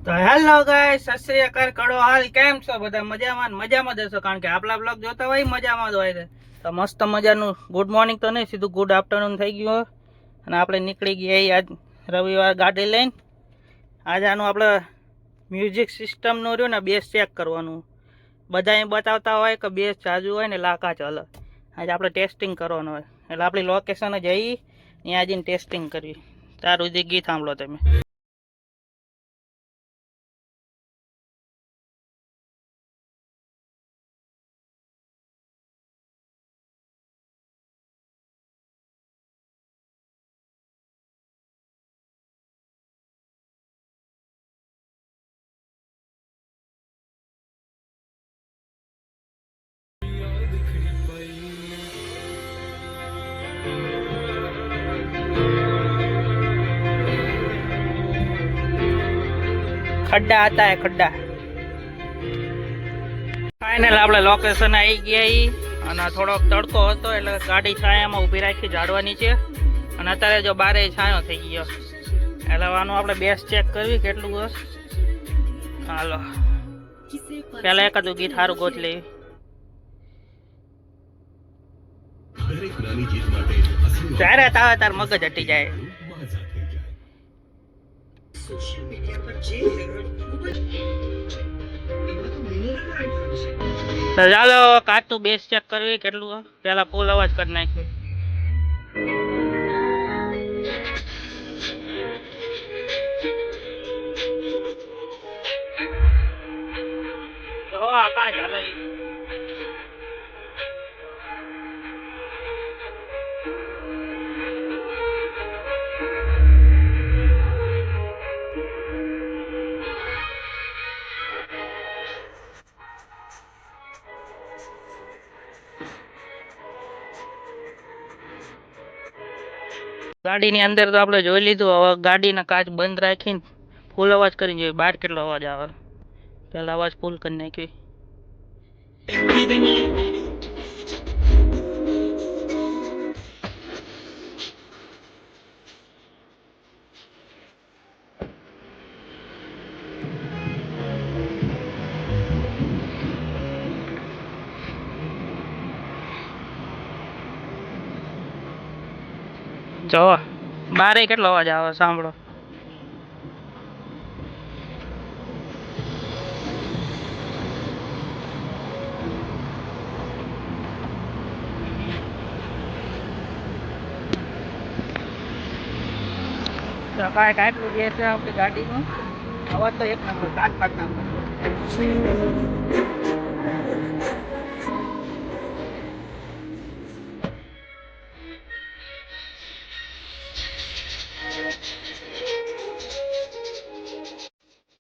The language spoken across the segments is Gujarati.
તો હેલો ગાઈસ, સત શ્રી અકાલ, કડો હાલ, કેમ છો બધા? મજામાં જ હશો, કારણ કે આપણા બ્લોગ જોતા હોય મજામાં જ હોય છે. તો મસ્ત મજાનું ગુડ મોર્નિંગ તો નહીં, સીધું ગુડ આફ્ટરનૂન થઈ ગયું હોય. અને આપણે નીકળી ગયા આજ રવિવાર ગાડી લઈને. આજે આનું આપણે મ્યુઝિક સિસ્ટમનું રહ્યું ને બેસ ચેક કરવાનું. બધા એમ બતાવતા હોય કે બેસ જાજુ હોય ને લાકા ચાલે. આજે આપણે ટેસ્ટિંગ કરવાનું હોય, એટલે આપણી લોકેશને જઈ ત્યાં જઈને ટેસ્ટિંગ કરવી. તારું જે ગીત સાંભળો તમે. खड्डा आता है खड्डा। फाइनल આપણે લોકેશન આવી ગયા ઈ અને થોડોક તડકો હતો એટલે ગાડી છાયામાં ઊભી રાખી ઝાડવા નીચે. અને અત્યારે જો બારે છાયો થઈ ગયો એટલે આનું આપણે બેસ ચેક કરવી કેટલું હશે. હાલો પહેલા એકાદું ગીત સારું ગોત લેવી. જ્યારે તાવે તાર મગજ હટી જાય. ચાલો કાચું બેસ ચેક કરવી કેટલું. પેલા ફૂલ અવાજ કરી નાખ્યો. ગાડીની અંદર તો આપણે જોઈ લીધું. હવે ગાડીના કાચ બંધ રાખીને ફૂલ અવાજ કરી જોઈએ બહાર કેટલો અવાજ આવે. પેલા અવાજ ફૂલ કરી નાખી. જો બારે કેટલો અવાજ આવે સાંભળો. કાંઈ કાંઈ જે છે આપણી ગાડીનું અવાજ તો એક નંબર કાચ પાડતા.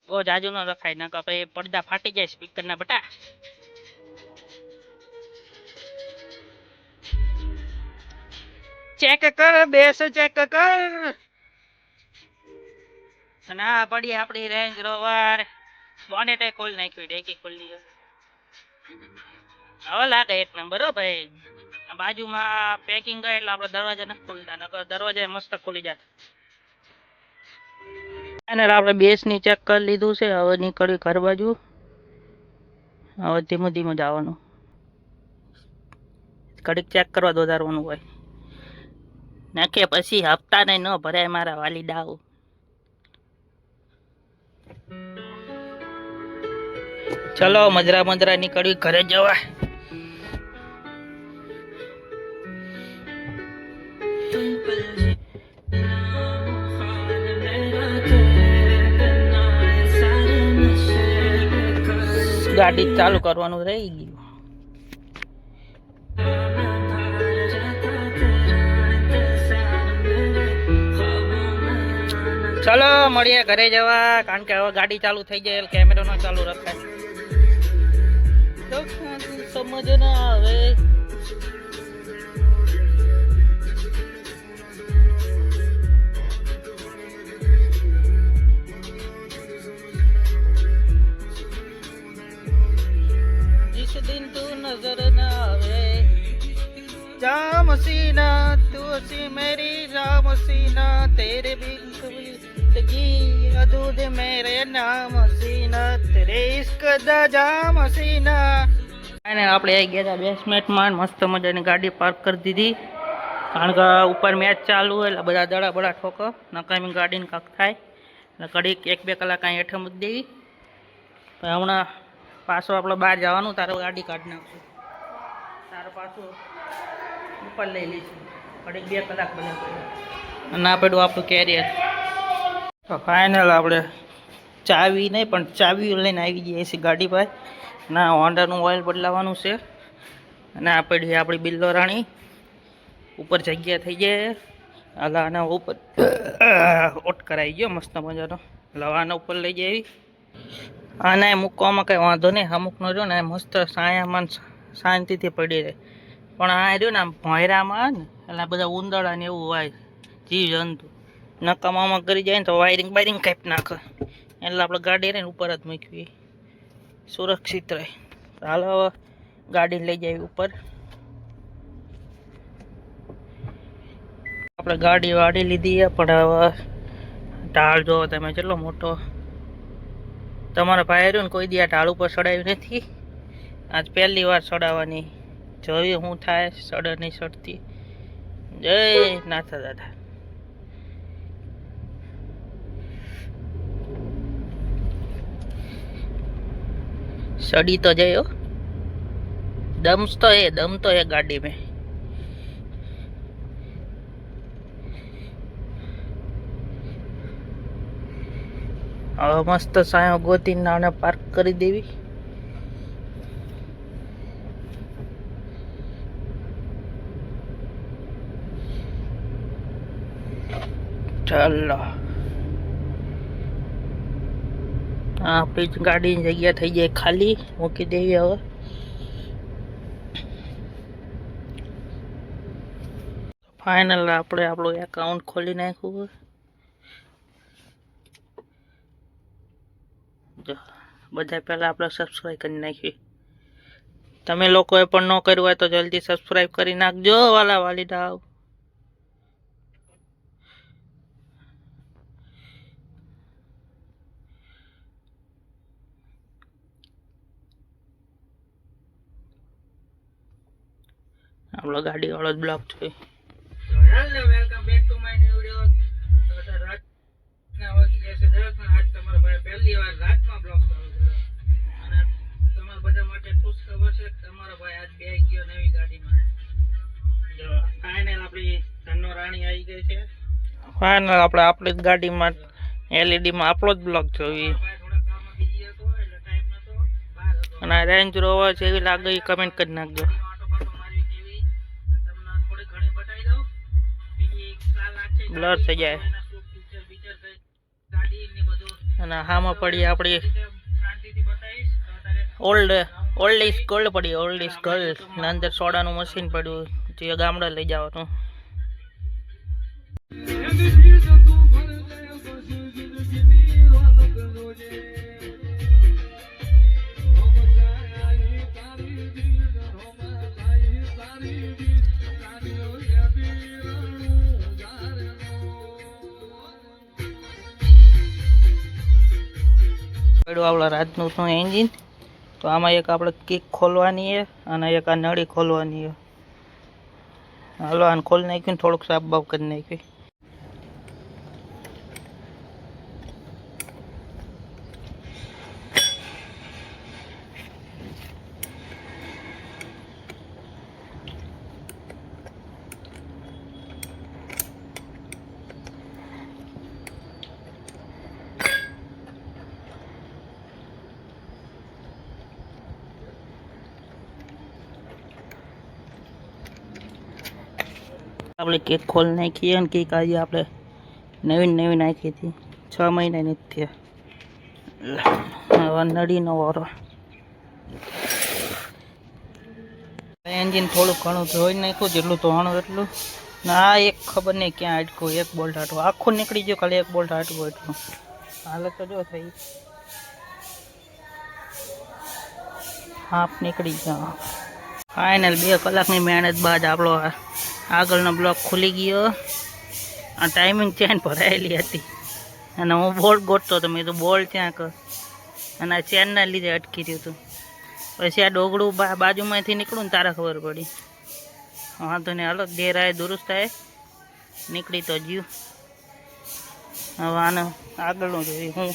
બહુ જાજુ ન રખાય ના પછી પડદા ફાટી જાય સ્પીકર ના બટા. ચેક કર બેસ ચેક કર. ના પડી આપડી રેન્જ રોવર બોનેટે ખોલી નાખ્યું. ડેકી ખોલી હવે લાગે એક નંબર. હો ભાઈ બાજુમાં પેકિંગ કરે એટલે આપણે દરવાજા નથી ખોલતા, નકર દરવાજા મસ્ત ખોલી જાય. અને આપણે બેસ ની ચેક કરી લીધું છે. હવે નીકળ્યું ઘર બાજુ. હવે ધીમું ધીમું જવાનું. ઘડીક ચેક કરવા દોધારવાનું હોય નાખે પછી હપ્તા ને ન ભરાય મારા વાલીડાઓ. ચલો મજરા મજરા નીકળ્યું ઘરે જવા. ગાડી ચાલુ કરવાનું રહી ગયું. ચલો મળીએ ઘરે જવા, કારણ કે હવે ગાડી ચાલુ થઈ જાય કેમેરો ન ચાલુ રખાય. સમજ ના આવે. जिस दिन तू नजर ना आवे जाम सीना तू सी मेरी जाम सीना तेरे बिन की दूध मेरे नाम सीना तेरे इश्क दा जाम सीना અને આપણે આવી ગયા હતા 20 મિનિટમાં મસ્ત મજાની ગાડી પાર્ક કરી દીધી કારણ કે ઉપર મેચ ચાલુ હોય એટલે બધા દડા બડા ઠોકો નકામી ગાડીને કાંક થાય એટલે ઘડીક 1-2 કલાક અહીં હેઠળ મૂકી દેવી પછી હમણાં પાછું આપણે બહાર જવાનું તારે ગાડી કાઢી નાખશું તારે પાછું ઉપર લઈ લઈશું ઘડીક 2 કલાક બધા ના પડ્યું આપણું કેરિયર તો ફાઇનલ આપણે ચાવી નહીં પણ ચાવી લઈને આવી જઈએ છીએ ગાડી પર ના હોન્ડાનું ઓઇલ બદલાવાનું છે અને આ પડી આપણી બિલ્લો રાણી ઉપર જગ્યા થઈ જાય હાલા આના ઉપર ઓટ કરાવી ગયો મસ્ત મજાનો લવાના ઉપર લઈ જાય આને મૂકવામાં કંઈ વાંધો નહીં અમુકનો જો ને મસ્ત સાયામાં શાંતિથી પડી રહે પણ આ રહ્યું ને આમ ભોંયરામાં ને એટલે બધા ઉંદરડા ને એવું હોય જીવ જંતુ નકામામાં કરી જાય ને તો વાયરિંગ બાયરિંગ કાપી નાખે એટલે આપણે ગાડી રહીને ઉપર જ મૂકવી સુરક્ષિત રહે હાલ હવે ગાડી લઈ જાય ઉપર આપણે ગાડી વાડી લીધી પણ હવે ઢાળ જોવો તમે કેટલો મોટો તમારા ભાઈ રહ્યું ને કોઈ દી આ ઢાળ ઉપર ચડાવ્યું નથી આજ પહેલી વાર ચડાવવાની જોયું શું થાય સડે નહીં સડતી જય નાથા દાદા सड़ी तो जाए दम तो है गाड़ी में मस्त सायो गोती नाने पार्क करी देवी चलो આપણી ગાડીની જગ્યા થઈ જાય ખાલી મૂકી દેવી હવે ફાઇનલ આપણે આપણું એકાઉન્ટ ખોલી નાખ્યું જો બધા પહેલાં આપણે સબસ્ક્રાઈબ કરી નાખી તમે લોકોએ પણ ન કર્યું હોય તો જલ્દી સબસ્ક્રાઈબ કરી નાખજો વાલા વાલીડાઓ આપણો ગાડી વાળો જ બ્લોક છે hello welcome back to my new video તો રાતના વાગી ગયા છે 10 અને આજ તમારા ભાઈ પહેલી વાર રાતમાં બ્લોક ચાલુ કર્યો અને તમારા બધા માટે ખુશ ખબર છે કે તમારો ભાઈ આજ બે ગયો નવી ગાડીમાં જો ફાઇનલ આપણી ધનનો રાણી આવી ગઈ છે ફાઇનલ આપણે આપણી જ ગાડીમાં એલઈડી માં આપણો જ બ્લોક જોઈ અને રેન્જ રોવર છે એવી લાગે કમેન્ટ કરી નાખજો બ્લર થઈ જાય અને હામાં પડી આપણી ઓલ્ડ ઇઝ ગોલ્ડ પડી ઓલ્ડ ઇઝ ગોલ્ડ ને અંદર સોડાનું મશીન પડ્યું જે ગામડે લઈ જવાનું આપણા રાતનું શું એન્જિન તો આમાં એક આપણે કિક ખોલવાની છે અને એક આ નળી ખોલવાની છે હાલો આને ખોલી નાખ્યું થોડુંક સાફ બાફ કરી નાખ્યું આપણે કેક ખોલ નાખીએ અને કેક આજે આપણે નવી નાખી હતી 6 મહિનાની થયા નળીનો વારો એન્જિન થોડું ઘણું ધોઈ નાખ્યું જેટલું ધોવાનું એટલું ના એક ખબર નહીં ક્યાં અટકું એક બોલ્ટ હાટવું આખું નીકળી ગયું ખાલી એક બોલ્ટ હાટવું એટલું હાલત તો જો થઈ હાફ નીકળી ગયો ફાઇનલ 2 કલાકની મહેનત બાદ આપણો આગળનો બ્લોક ખુલી ગયો આ ટાઈમિંગ ચેન ભરાયેલી હતી અને હું બોલ ગોતતો હતો, મેં તો બોલ ત્યાં કર અને આ ચેનના લીધે અટકી રહ્યું હતું. પછી આ ડોગડું બાજુમાંથી નીકળું ને તારા ખબર પડી. વાંધો નહીં, હાલો ઘેર આવે દુરુસ્ત થાય નીકળી તો જ્યું. હવે આને આગળનું જોઈએ હું